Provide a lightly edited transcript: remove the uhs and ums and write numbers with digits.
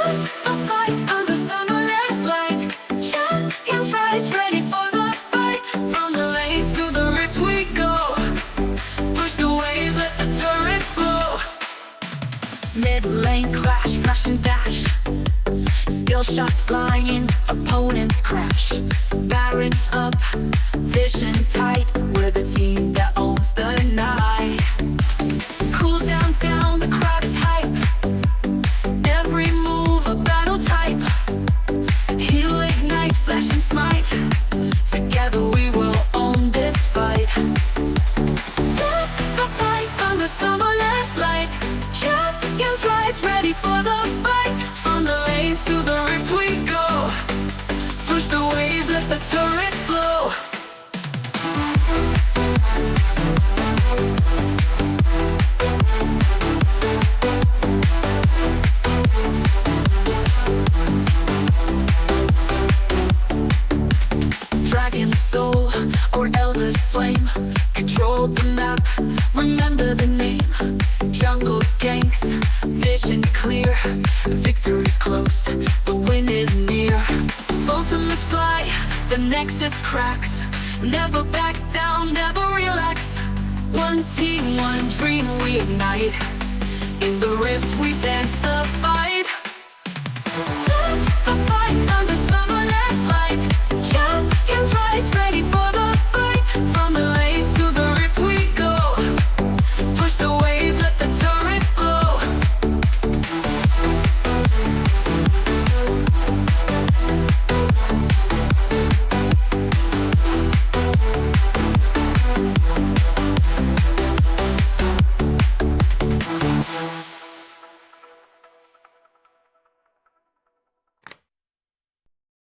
A fight under summer's light. Champions rise, ready for the fight. From the lanes to the rift we go. Push the wave, let the turrets blow. Mid lane clash, flash and dash. Skill shots flying, opponents crash. Barracks up, vision tight. We're the team that owns the night. Cooldowns down, the crowd is hype. Every move a battle type. Heal, ignite, flash and smite. Together we will own this fight. That's the fight under summer's light. Champions rise, ready for the fight. From the lanes to the rift we go. Push the wave, let the turrets blow. Dragon soul or elder's flame. Control the map, remember the name. Jungle ganks, vision clear. Victory's close, the win is near. Ultimates fly, the nexus cracks. Never back down, never relax. One team, one dream we ignite. In the rift we dance the fight.